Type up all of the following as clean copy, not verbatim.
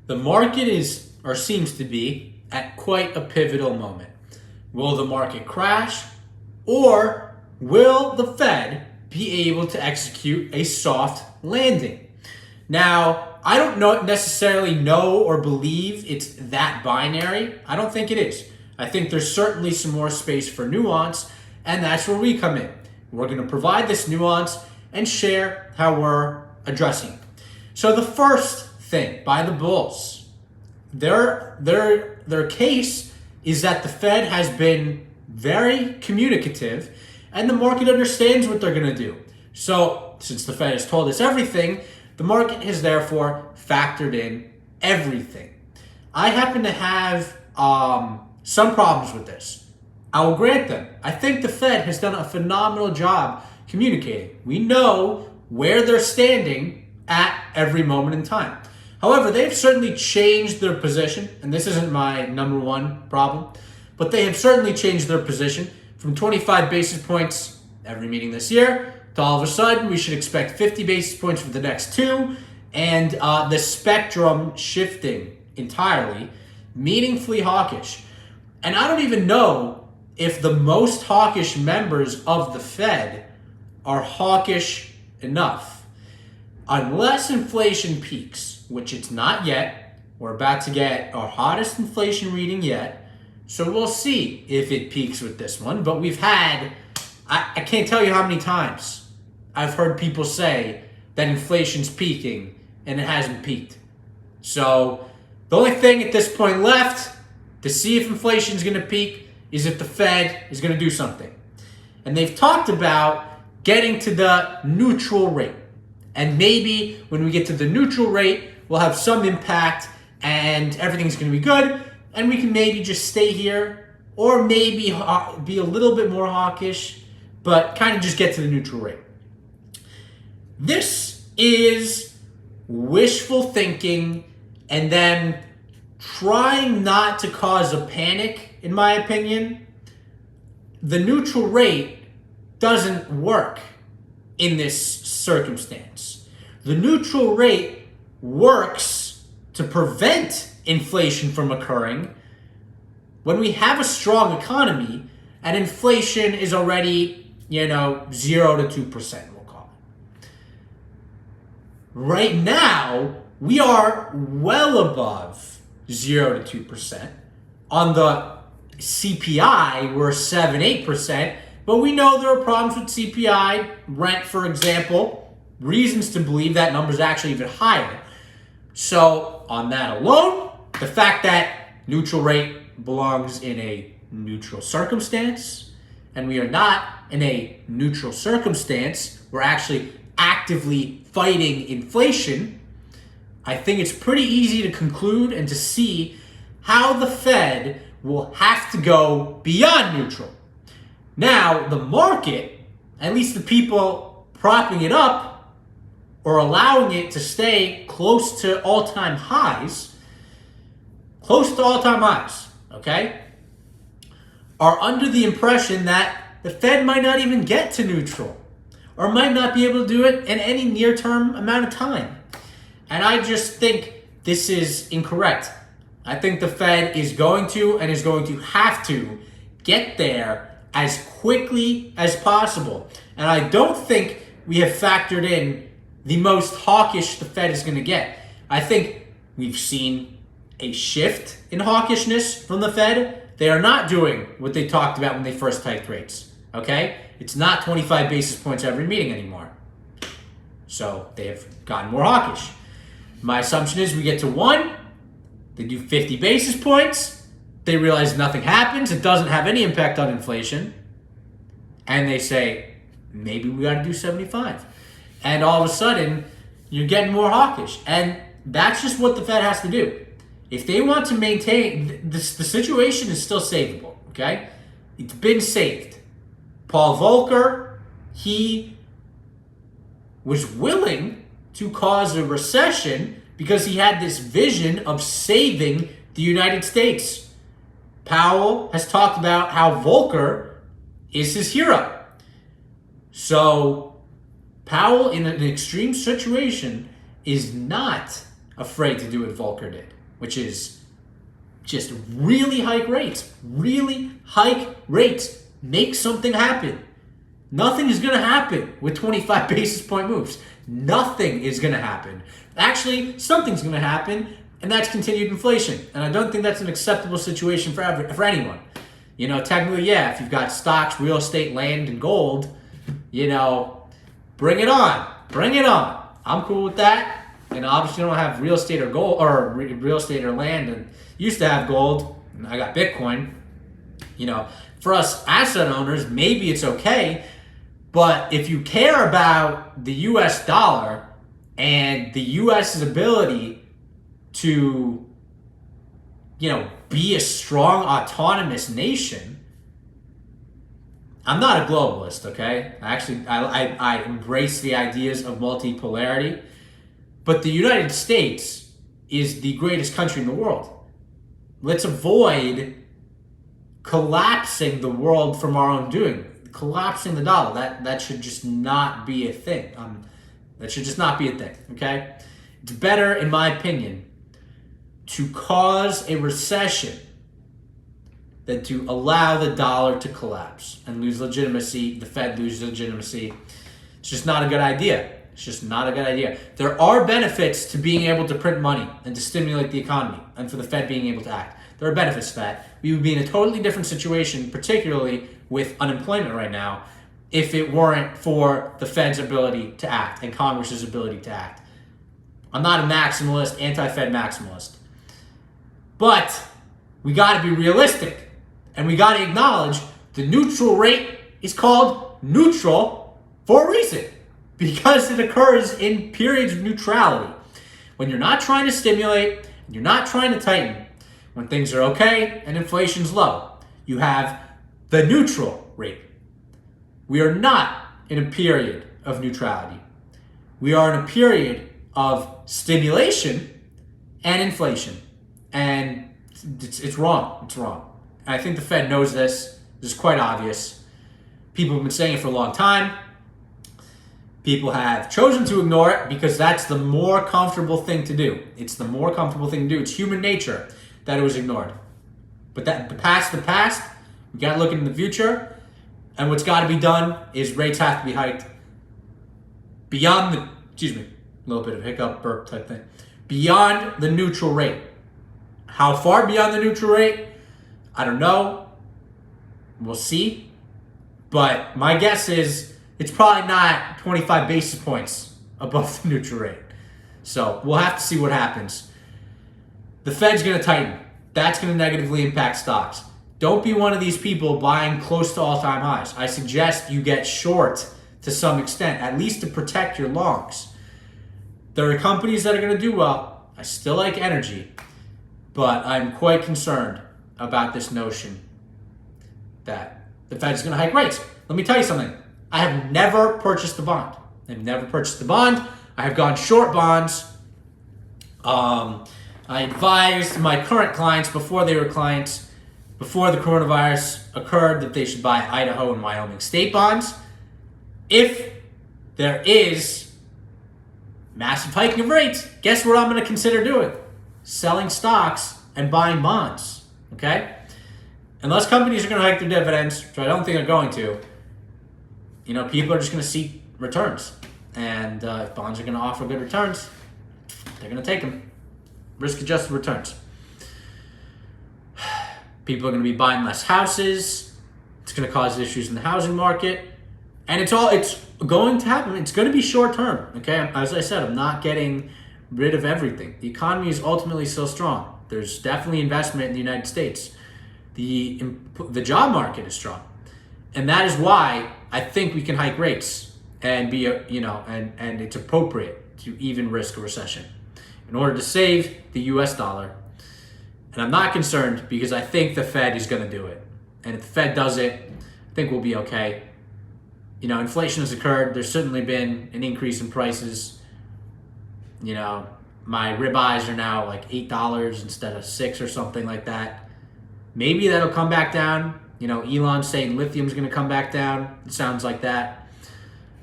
The market is, or seems to be, at quite a pivotal moment. Will the market crash, or will the Fed be able to execute a soft landing? Now, I don't necessarily know or believe it's that binary. I don't think it is. I think there's certainly some more space for nuance, and that's where we come in. We're going to provide this nuance and share how we're addressing it. So the first thing by the bulls, their case is that the Fed has been very communicative and the market understands what they're going to do. So since the Fed has told us everything, the market has therefore factored in everything. I happen to have some problems with this. I will grant them. I think the Fed has done a phenomenal job communicating. We know where they're standing at every moment in time. However, they've certainly changed their position, and this isn't my number one problem, but they have certainly changed their position from 25 basis points every meeting this year to all of a sudden we should expect 50 basis points for the next two, and the spectrum shifting entirely, meaningfully hawkish. And I don't even know if the most hawkish members of the Fed are hawkish enough. Unless inflation peaks, which it's not yet. We're about to get our hottest inflation reading yet. So we'll see if it peaks with this one. But we've had, I can't tell you how many times I've heard people say that inflation's peaking and it hasn't peaked. So the only thing at this point left to see if inflation's going to peak is if the Fed is going to do something. And they've talked about getting to the neutral rate. And maybe when we get to the neutral rate, we'll have some impact and everything's going to be good. And we can maybe just stay here or maybe be a little bit more hawkish, but kind of just get to the neutral rate. This is wishful thinking and then trying not to cause a panic, in my opinion. The neutral rate doesn't work in this circumstance. The neutral rate works to prevent inflation from occurring when we have a strong economy and inflation is already, 0 to 2%, we'll call it. Right now, we are well above 0 to 2%. On the CPI, we're 7-8%, but we know there are problems with CPI, rent, for example, reasons to believe that number's actually even higher. So on that alone, the fact that neutral rate belongs in a neutral circumstance, and we are not in a neutral circumstance, we're actually actively fighting inflation, I think it's pretty easy to conclude and to see how the Fed will have to go beyond neutral. Now, the market, at least the people propping it up or allowing it to stay close to all-time highs, okay, are under the impression that the Fed might not even get to neutral or might not be able to do it in any near-term amount of time. And I just think this is incorrect. I think the Fed is going to and is going to have to get there as quickly as possible. And I don't think we have factored in the most hawkish the Fed is going to get. I think we've seen a shift in hawkishness from the Fed. They are not doing what they talked about when they first hiked rates, okay? It's not 25 basis points every meeting anymore. So they have gotten more hawkish. My assumption is we get to 1, they do 50 basis points, they realize nothing happens, it doesn't have any impact on inflation, and they say, maybe we got to do 75. And all of a sudden, you're getting more hawkish. And that's just what the Fed has to do. If they want to maintain, the situation is still savable, okay? It's been saved. Paul Volcker, he was willing to cause a recession because he had this vision of saving the United States. Powell has talked about how Volcker is his hero. So Powell, in an extreme situation, is not afraid to do what Volcker did. which is just really hike rates. Really hike rates. Make something happen. Nothing is going to happen with 25 basis point moves. Nothing is going to happen. Actually, something's going to happen, and that's continued inflation. And I don't think that's an acceptable situation for anyone. Technically, yeah, if you've got stocks, real estate, land, and gold, bring it on. Bring it on. I'm cool with that. And obviously, I don't have real estate or gold, or real estate or land, and used to have gold. And I got Bitcoin. For us asset owners, maybe it's okay. But if you care about the U.S. dollar and the U.S.'s ability to, be a strong, autonomous nation, I'm not a globalist, okay? I embrace the ideas of multipolarity. But the United States is the greatest country in the world. Let's avoid collapsing the world from our own doing. Collapsing the dollar, that should just not be a thing. That should just not be a thing, okay? It's better, in my opinion, to cause a recession than to allow the dollar to collapse and lose legitimacy, the Fed lose legitimacy. It's just not a good idea. It's just not a good idea. There are benefits to being able to print money and to stimulate the economy and for the Fed being able to act. There are benefits to that. We would be in a totally different situation, particularly with unemployment right now, if it weren't for the Fed's ability to act and Congress's ability to act. I'm not a maximalist, anti-Fed maximalist. But we got to be realistic, and we got to acknowledge the neutral rate is called neutral for a reason, because it occurs in periods of neutrality. When you're not trying to stimulate, and you're not trying to tighten, when things are okay and inflation's low, you have the neutral rate. We are not in a period of neutrality. We are in a period of stimulation and inflation. And it's wrong. It's wrong. And I think the Fed knows this. This is quite obvious. People have been saying it for a long time. People have chosen to ignore it because that's the more comfortable thing to do. It's the more comfortable thing to do. It's human nature that it was ignored. But the past, we got to look into the future. And what's got to be done is rates have to be hiked beyond a little bit of hiccup, burp type thing, beyond the neutral rate. How far beyond the neutral rate? I don't know. We'll see. But my guess is it's probably not 25 basis points above the neutral rate. So we'll have to see what happens. The Fed's going to tighten. That's going to negatively impact stocks. Don't be one of these people buying close to all-time highs. I suggest you get short to some extent, at least to protect your longs. There are companies that are going to do well. I still like energy, but I'm quite concerned about this notion that the Fed's going to hike rates. Let me tell you something. I have never purchased a bond. I've never purchased a bond. I have gone short bonds. I advised my current clients before they were clients, before the coronavirus occurred, that they should buy Idaho and Wyoming state bonds. If there is massive hiking of rates, guess what I'm going to consider doing? Selling stocks and buying bonds, okay? Unless companies are going to hike their dividends, which I don't think they're going to, people are just going to seek returns. And if bonds are going to offer good returns, they're going to take them. Risk-adjusted returns. People are going to be buying less houses. It's going to cause issues in the housing market. And it's going to happen. It's going to be short-term, okay? As I said, I'm not getting rid of everything. The economy is ultimately still strong. There's definitely investment in the United States. The job market is strong. And that is why I think we can hike rates and and it's appropriate to even risk a recession in order to save the US dollar. And I'm not concerned because I think the Fed is going to do it. And if the Fed does it, I think we'll be okay. Inflation has occurred. There's certainly been an increase in prices. My ribeyes are now like $8 instead of $6 or something like that. Maybe that'll come back down. Elon's saying lithium's going to come back down. It sounds like that.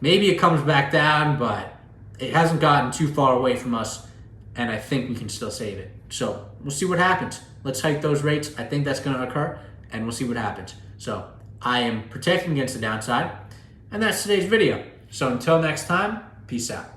Maybe it comes back down, but it hasn't gotten too far away from us. and I think we can still save it. So we'll see what happens. Let's hike those rates. I think that's going to occur, and we'll see what happens. So I am protecting against the downside, and that's today's video. So until next time, peace out.